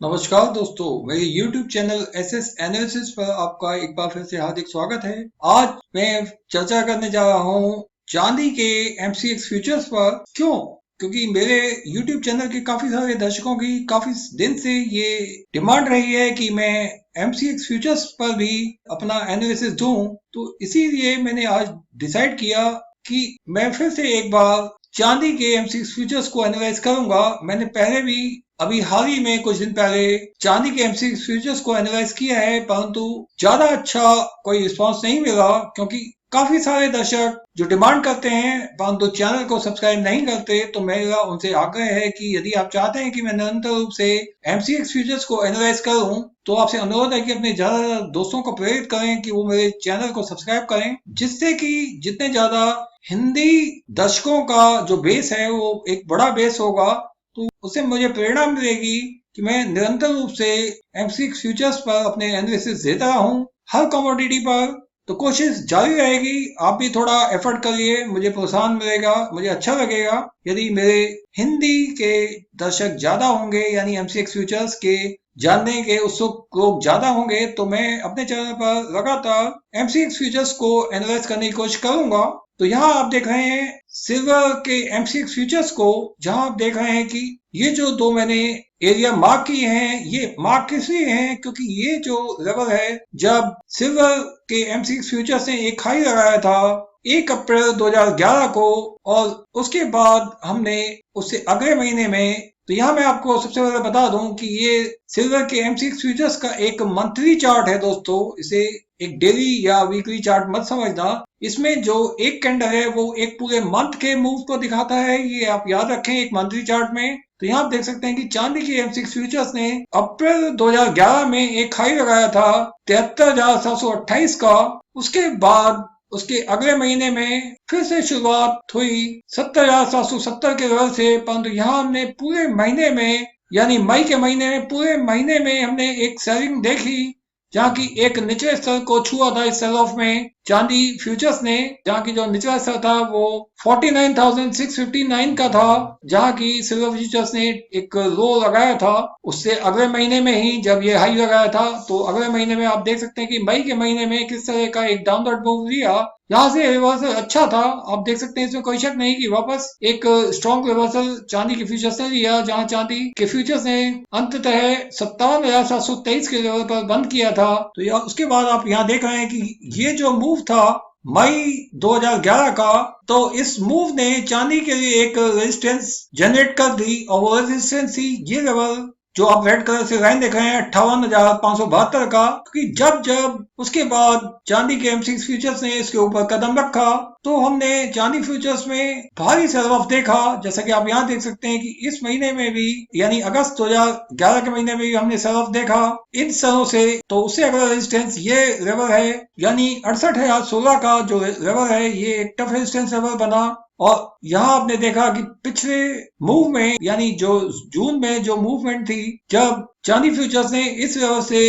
नमस्कार दोस्तों, मेरे YouTube चैनल एसएस एनालिसिस पर आपका एक बार फिर से हार्दिक स्वागत है। आज मैं चर्चा करने जा रहा हूँ चांदी के MCX फ्यूचर्स पर। क्यों? क्योंकि मेरे YouTube चैनल के काफी सारे दर्शकों की काफी दिन से ये डिमांड रही है कि मैं MCX फ्यूचर्स पर भी अपना एनालिसिस दूं, तो इसीलिए मैंने आज डिसाइड किया कि मैं फिर से एक बार चांदी के MCX फ्यूचर्स को एनालाइज करूंगा। मैंने पहले भी अभी हाल ही में कुछ दिन पहले चांदी के MCX फ्यूचर्स को एनालाइज किया है, परंतु ज्यादा अच्छा कोई रिस्पांस नहीं मिला क्योंकि काफी सारे दर्शक जो डिमांड करते हैं परंतु चैनल को सब्सक्राइब नहीं करते। तो मेरा उनसे आग्रह है कि यदि आप चाहते हैं कि मैं निरंतर रूप से MCX फ्यूचर्स को एनालाइज करूं, तो आपसे अनुरोध है कि अपने ज्यादा दोस्तों को प्रेरित करें कि वो मेरे चैनल को सब्सक्राइब करें, जिससे कि जितने ज्यादा हिंदी दर्शकों का जो बेस है वो एक बड़ा बेस होगा, तो उससे मुझे प्रेरणा मिलेगी कि मैं निरंतर रूप से MCX फ्यूचर्स पर अपने एनालिसिस देता रहूं हर कमोडिटी पर। तो कोशिश जारी रहेगी, आप भी थोड़ा एफर्ट करिए, मुझे प्रोत्साहन मिलेगा, मुझे अच्छा लगेगा यदि मेरे हिंदी के दर्शक ज्यादा होंगे, यानी MCX फ्यूचर्स के जानने के उत्सुक लोग ज्यादा होंगे, तो मैं अपने चैनल पर लगातार MCX फ्यूचर्स को एनालाइज करने की कोशिश करूंगा। तो यहाँ आप देख रहे हैं सिल्वर के MCX फ्यूचर्स को, जहां आप देख रहे हैं कि ये जो दो मैंने एरिया मार्क किए हैं, ये मार्क इसलिए हैं क्योंकि ये जो लेवल है, जब सिल्वर के MCX फ्यूचर्स ने एक हाई लगाया था 1 अप्रैल 2011 को, और उसके बाद हमने उससे अगले महीने में, तो यहाँ मैं आपको सबसे पहले बता दूं कि ये सिल्वर के MCX फ्यूचर्स का एक मंथली चार्ट है दोस्तों, इसे एक डेली या वीकली चार्ट मत समझना। इसमें जो एक कैंडल है वो एक पूरे मंथ के मूव को दिखाता है, ये आप याद रखें एक मंथली चार्ट में। तो यहाँ आप देख सकते हैं कि चांदी के MCX फ्यूचर्स ने अप्रैल 2011 में एक हाई लगाया था 73,728 का। उसके बाद उसके अगले महीने में फिर से शुरुआत हुई 70,770 के लेवल से, परंतु यहाँ हमने पूरे महीने में, यानी मई के महीने में, पूरे महीने में हमने एक सेलिंग देखी, जहाँ की एक निचले स्तर को छुआ था इस सेल ऑफ में चांदी फ्यूचर्स ने, जहाँ की जो निचला स्तर था वो 49,659 का था, जहाँ की सिल्वर फ्यूचर्स ने एक लो लगाया था उससे अगले महीने में ही जब ये हाई लगाया था। तो अगले महीने में आप देख सकते हैं कि मई के महीने में किस तरह का एक डाउनवर्ड मूव लिया, यहाँ से रिवर्सल अच्छा था। आप देख सकते हैं, इसमें कोई शक नहीं कि वापस एक स्ट्रॉन्ग रिवर्सल चांदी के फ्यूचर्स ने लिया, जहां चांदी के फ्यूचर्स ने अंततः 57,723 के लेवल पर बंद किया था। तो उसके बाद आप यहाँ देख रहे हैं कि ये जो मूव था मई 2011 का, तो इस मूव ने चांदी के लिए एक रेजिस्टेंस जनरेट कर दी, और वो रेजिस्टेंस ही ये लेवल जो आप रेड कलर से लाइन देख रहे हैं 58,572 का। क्योंकि जब जब उसके बाद चांदी के MCX फ्यूचर्स ने इसके ऊपर कदम रखा, तो हमने चांदी फ्यूचर्स में भारी सेल ऑफ देखा, जैसा कि आप यहाँ देख सकते हैं कि इस महीने में भी, यानी अगस्त 2011 के महीने में भी हमने सेल ऑफ देखा इन सरों से। तो उससे अगला रेजिस्टेंस ये लेवल है, यानी 68,016 का जो लेवल है, ये एक टफ रेजिस्टेंस लेवल बना। और यहाँ आपने देखा कि पिछले मूव में, यानी जो जून में जो मूवमेंट थी, जब चांदी फ्यूचर्स ने इस लेवल से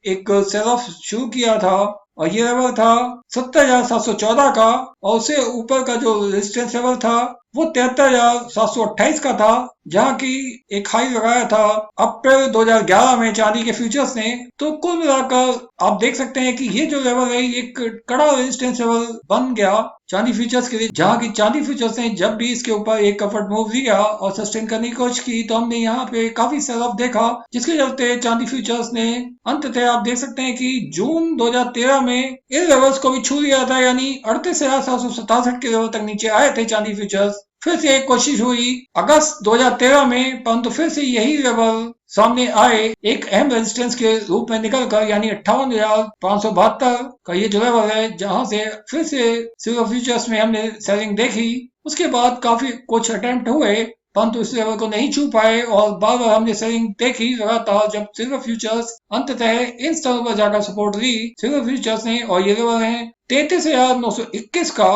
एक सेल ऑफ शुरू किया था, और ये लेवल था 70,714 का, और उससे ऊपर का जो रेजिस्टेंस लेवल था वो 73,728 का था, जहाँ की एक हाई लगाया था अप्रैल 2011 में चांदी के फ्यूचर्स ने। तो कुल मिलाकर आप देख सकते हैं कि ये जो लेवल है, एक कड़ा रेजिस्टेंस लेवल बन गया चांदी फ्यूचर्स के लिए, जहाँ की चांदी फ्यूचर्स ने जब भी इसके ऊपर एक अपवर्ड मूव लिया और सस्टेन करने की कोशिश की, तो हमने यहाँ पे काफी सेल ऑफ देखा, जिसके चलते चांदी फ्यूचर्स ने अंततः आप देख सकते हैं कि जून 2013 में इन लेवल्स को भी छू लिया था, यानी 38,767 के लेवल तक नीचे आए थे चांदी फ्यूचर्स। फिर से एक कोशिश हुई अगस्त 2013 में, परंतु फिर से यही लेवल सामने आए एक अहम रेजिस्टेंस के रूप में निकल कर, यानी 58,572 का ये जो लेवल है, जहां से फिर से सिल्वर फ्यूचर्स में हमने सेलिंग देखी। उसके बाद काफी कुछ अटेम्प्ट हुए, परंतु इस लेवल को नहीं छू पाए, और बार बार हमने सेलिंग देखी लगातार, जब सिल्वर फ्यूचर्स अंततः इन स्तरों पर जाकर सपोर्ट ली सिल्वर फ्यूचर्स ने, और ये लेवल है 33,921 का।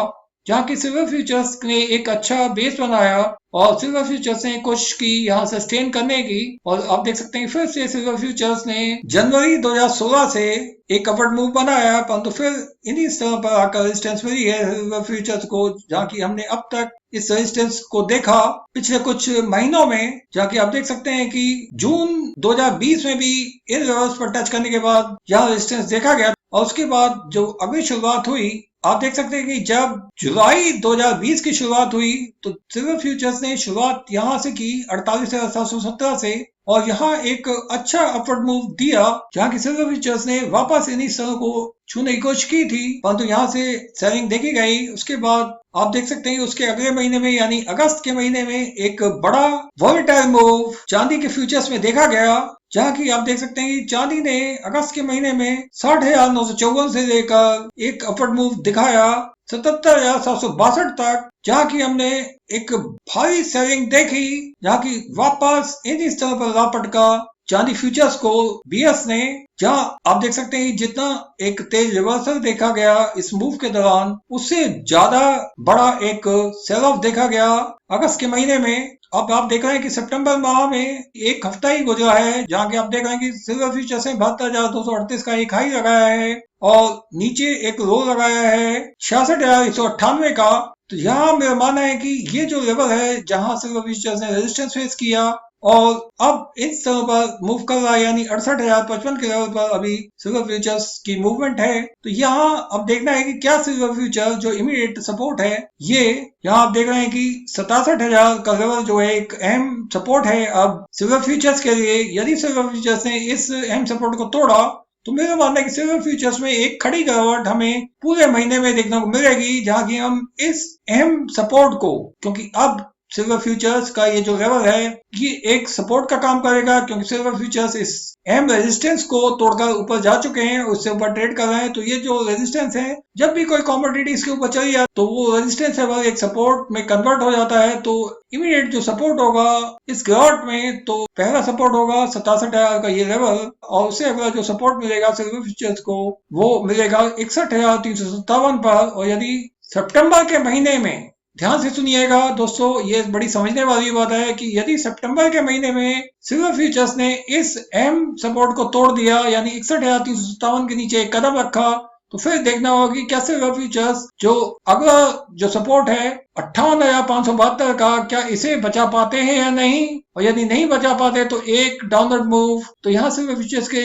जहाँ की सिल्वर फ्यूचर्स ने एक अच्छा बेस बनाया और सिल्वर फ्यूचर्स ने कोशिश की यहाँ सस्टेन करने की। और आप देख सकते हैं फिर से सिल्वर फ्यूचर्स ने जनवरी 2016 से एक अपवर्ड मूव बनाया, परंतु फिर इन्हीं स्थानों पर आकर रेजिस्टेंस मिली है सिल्वर फ्यूचर्स को, जहाँ की हमने अब तक इस रेजिस्टेंस को देखा पिछले कुछ महीनों में, जहाँ की आप देख सकते हैं कि जून 2020 में भी इन लेवल्स पर टच करने के बाद यहाँ रेजिस्टेंस देखा गया। और उसके बाद जो अगली शुरुआत हुई, आप देख सकते हैं कि जब जुलाई 2020 की शुरुआत हुई तो सिल्वर फ्यूचर्स ने शुरुआत यहां से की 48,717 से, और यहाँ एक अच्छा अपवर्ड मूव दिया, जहां की सिल्वर फ्यूचर्स ने वापस इन्हीं स्तरों को छूने की कोशिश की थी, परंतु यहाँ से सेलिंग देखी गई। उसके बाद आप देख सकते हैं उसके अगले महीने में यानी अगस्त के महीने में एक बड़ा वॉलेटाइल मूव चांदी के फ्यूचर्स में देखा गया, जहाँ की आप देख सकते हैं कि चांदी ने अगस्त के महीने में 60,954 से लेकर एक अपवर्ड मूव दिखाया 77,762 तक, जहाँ की हमने एक भारी सेलिंग देखी, जहाँ की वापस इन स्थलों पर लापटका चांदी फ्यूचर्स को बीएस ने, जहां आप देख सकते हैं जितना एक तेज रिवर्सल देखा गया इस मूव के दौरान, उससे ज्यादा बड़ा एक सेल ऑफ देखा गया अगस्त के महीने में। अब आप देख रहे हैं कि सितंबर माह में एक हफ्ता ही गुजरा है, जहां के आप देख रहे हैं कि सिल्वर फ्यूचर्स ने 72,238 का एक हाई लगाया है और नीचे एक लो लगाया है 66,198 का। तो यहाँ मेरा मानना है कि ये जो लेवल है जहां सिल्वर फ्यूचर्स ने रेजिस्टेंस फेस किया और अब इस तरह पर मूव कर रहा है, यानी 68,055 के लेवल पर अभी सिल्वर फ्यूचर्स की मूवमेंट है। तो यहाँ अब देखना है कि क्या सिल्वर फ्यूचर जो इमीडिएट सपोर्ट है, ये यहाँ आप देख रहे हैं कि 67,000 का लेवल जो है एक अहम सपोर्ट है अब सिल्वर फ्यूचर्स के लिए। यदि सिल्वर फ्यूचर्स ने इस अहम सपोर्ट को तोड़ा तो मेरा मानना है कि सिल्वर फ्यूचर्स में एक खड़ी गिरावट हमें पूरे महीने में देखने को मिलेगी, जहां की हम इस अहम सपोर्ट को, क्योंकि अब सिल्वर फ्यूचर्स का ये जो लेवल है ये एक सपोर्ट का काम करेगा, क्योंकि सिल्वर फ्यूचर्स इस अहम रेजिस्टेंस को तोड़कर ऊपर जा चुके हैं, उससे ऊपर ट्रेड कर रहे हैं। तो ये जो रेजिस्टेंस है, जब भी कोई कमोडिटी इसके ऊपर चली जाए तो वो रेजिस्टेंस है वो एक सपोर्ट में कन्वर्ट हो जाता है। तो इमीडिएट जो सपोर्ट होगा इस गिरावट में, तो पहला सपोर्ट होगा 67,000 का ये लेवल, और उससे अगला जो सपोर्ट मिलेगा सिल्वर फ्यूचर्स को वो मिलेगा 61,357 पर। और यदि सितंबर के महीने में, ध्यान से सुनिएगा दोस्तों, ये बड़ी समझने वाली बात है कि यदि सितंबर के महीने में सिल्वर फ्यूचर्स ने इस अहम सपोर्ट को तोड़ दिया, यानी 61,357 के नीचे एक कदम रखा, तो फिर देखना होगा कि क्या सिल्वर फ्यूचर्स जो अगला जो सपोर्ट है 58,572 का, क्या इसे बचा पाते हैं या नहीं। और यदि नहीं बचा पाते तो एक डाउनवर्ड मूव, तो यहाँ सिल्वर फ्यूचर्स के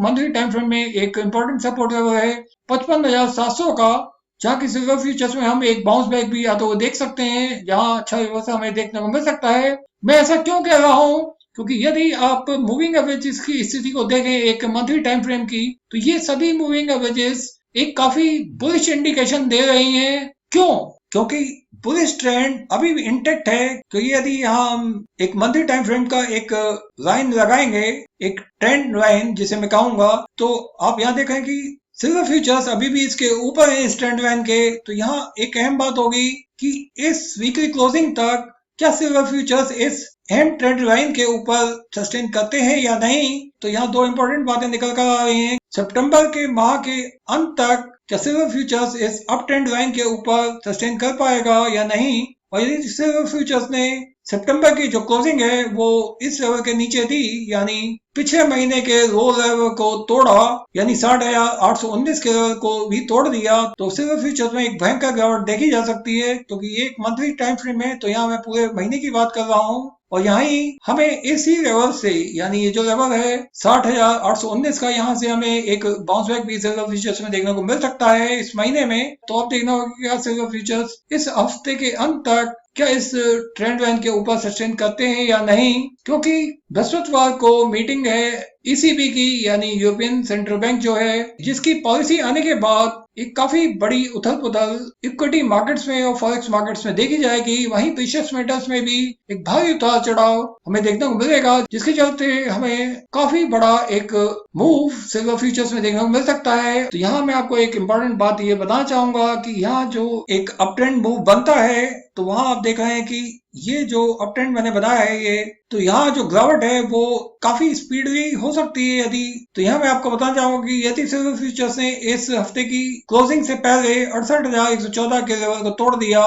मंथली टाइम फ्रेम में एक इंपॉर्टेंट सपोर्ट लेवल है 55,700 का, जहाँ की सिल्वर फ्यूचर्स में हम एक बाउंस बैक भी या तो वो देख सकते हैं, जहाँ अच्छा रिवर्सल हमें देखने को मिल सकता है। मैं ऐसा क्यों कह रहा हूँ, क्योंकि यदि आप मूविंग एवरेजेस की स्थिति को देखें एक मंथली टाइम फ्रेम की, तो ये सभी मूविंग एवरेजेस एक काफी बुलिश इंडिकेशन दे रही हैं। क्यों? क्योंकि बुलिश ट्रेंड अभी भी इंटेक्ट है। तो यदि यहाँ हम एक मंथली टाइम फ्रेम का एक लाइन लगाएंगे, एक ट्रेंड लाइन जिसे मैं कहूंगा, तो आप यहाँ देखें कि सिल्वर फ्यूचर्स अभी भी इसके ऊपर है इस ट्रेंड लाइन के। तो यहाँ एक अहम बात होगी कि इस वीकली क्लोजिंग तक क्या सिल्वर फ्यूचर्स इस अहम ट्रेंड लाइन के ऊपर सस्टेन करते हैं या नहीं। तो यहाँ दो इंपॉर्टेंट बातें निकल कर आ रही हैं। सितंबर के माह के अंत तक क्या सिल्वर फ्यूचर्स इस अप ट्रेंड लाइन के ऊपर सस्टेन कर पाएगा या नहीं। और यदि सिल्वर फ्यूचर्स ने सितंबर की जो क्लोजिंग है वो इस लेवल के नीचे थी, यानी पिछले महीने के लो लेवल को तोड़ा, यानी 60,819 के लेवल को भी तोड़ दिया, तो सिल्वर फ्यूचर्स में एक भयंकर गिरावट देखी जा सकती है। क्योंकि ये एक मंथली टाइम फ्रेम है, तो यहाँ मैं पूरे महीने की बात कर रहा हूँ। और यहाँ ही हमें इसी लेवल से, यानी ये जो लेवल है 60,819 का, यहाँ से हमें एक बाउंस बैक भी सिल्वर फ्यूचर्स में देखने को मिल सकता है इस महीने में। तो आप देखना होगा कि क्या सिल्वर फ्यूचर्स इस हफ्ते के अंत तक क्या इस ट्रेंड लाइन के ऊपर सस्टेन करते हैं या नहीं। क्योंकि बृहस्पतिवार को मीटिंग है ईसीबी की, यानी यूरोपियन सेंट्रल बैंक जो है, जिसकी पॉलिसी आने के बाद एक काफी बड़ी उथल पुथल इक्विटी मार्केट्स में और फॉरेक्स मार्केट्स में देखी जाएगी। वहीं प्रीशियस मेटल्स में भी एक भारी उतार चढ़ाव हमें देखने को मिलेगा, जिसके चलते हमें काफी बड़ा एक मूव सिल्वर फ्यूचर्स में देखने को मिल सकता है। तो यहाँ मैं आपको एक इम्पोर्टेंट बात ये बताना चाहूंगा कि यहाँ जो एक अप ट्रेंड मूव बनता है तो वहां आप देख रहे हैं कि ये जो अप ट्रेंड मैंने बनाया है ये, तो यहाँ जो गिरावट है वो काफी स्पीडली हो सकती है यदि, तो यहाँ मैं आपको बताना चाहूंगा कि यदि सिल्वर फ्यूचर्स ने इस हफ्ते की क्लोजिंग से पहले 68,114 के लेवल को तोड़ दिया,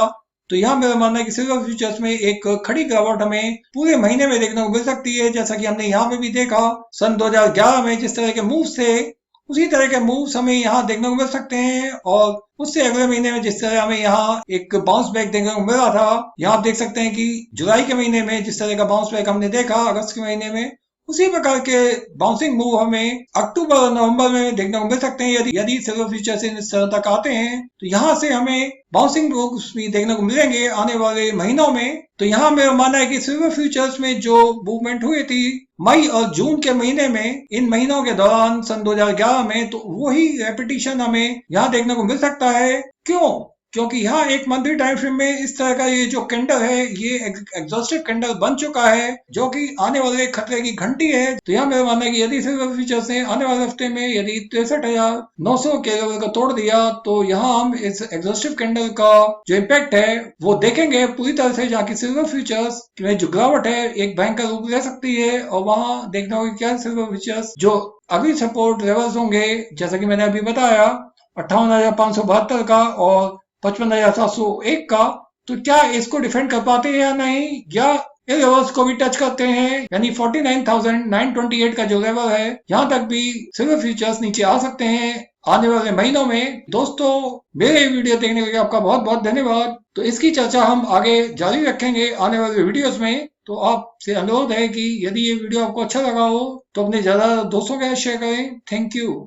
तो यहाँ मेरा मानना है कि सिल्वर फ्यूचर्स में एक खड़ी गिरावट हमें पूरे महीने में देखने को मिल सकती है, जैसा कि हमने यहाँ पे भी देखा सन 2011 में जिस तरह के मूव्स थे, उसी तरह के मूव्स हमें यहाँ देखने को मिल सकते हैं। और उससे अगले महीने में जिस तरह हमें यहाँ एक बाउंस बैक देखने को मिला था, यहाँ आप देख सकते हैं कि जुलाई के महीने में जिस तरह का बाउंस बैक हमने देखा अगस्त के महीने में, उसी प्रकार के बाउंसिंग मूव हमें अक्टूबर और नवंबर में देखने को मिल सकते हैं यदि सिल्वर फ्यूचर्स इस तरह तक आते हैं, तो यहाँ से हमें बाउंसिंग मूव्स भी देखने को मिलेंगे आने वाले महीनों में। तो यहाँ मेरा मानना है कि सिल्वर फ्यूचर्स में जो मूवमेंट हुई थी मई और जून के महीने में, इन महीनों के दौरान सन 2011 में, तो वही रेपिटेशन हमें यहाँ देखने को मिल सकता है। क्यों? क्योंकि यहाँ एक मंथली टाइम फ्रेम में इस तरह का ये जो कैंडल है ये एग्जॉस्टिव कैंडल बन चुका है, जो कि आने वाले खतरे की घंटी है। तो यहाँ मेरा मानना है कि यदि सिल्वर फ्यूचर्स ने आने वाले हफ्ते में यदि 63,900 के लेवल को तोड़ दिया, तो यहाँ हम इस एग्जॉस्टिव कैंडल का जो इम्पैक्ट है वो देखेंगे पूरी तरह से, जहाँ की सिल्वर फ्यूचर्स में जो गिरावट है एक भयंकर रूप ले सकती है। और वहां देखना होगा क्या सिल्वर फ्यूचर्स जो अगली सपोर्ट लेवल्स होंगे, जैसा कि मैंने अभी बताया 58,572 का और 55,701 का, तो क्या इसको डिफेंड कर पाते हैं या नहीं, या इन लेवल्स को भी टच करते हैं, यानी 49,928 का जो लेवल है यहाँ तक भी सिल्वर फ्यूचर्स नीचे आ सकते हैं आने वाले महीनों में। दोस्तों, मेरे वीडियो देखने के लिए आपका बहुत बहुत धन्यवाद। तो इसकी चर्चा हम आगे जारी रखेंगे आने वाले वीडियोस में। तो आपसे अनुरोध है कि यदि ये वीडियो आपको अच्छा लगा हो तो अपने ज्यादा दोस्तों के साथ शेयर करें। Thank you.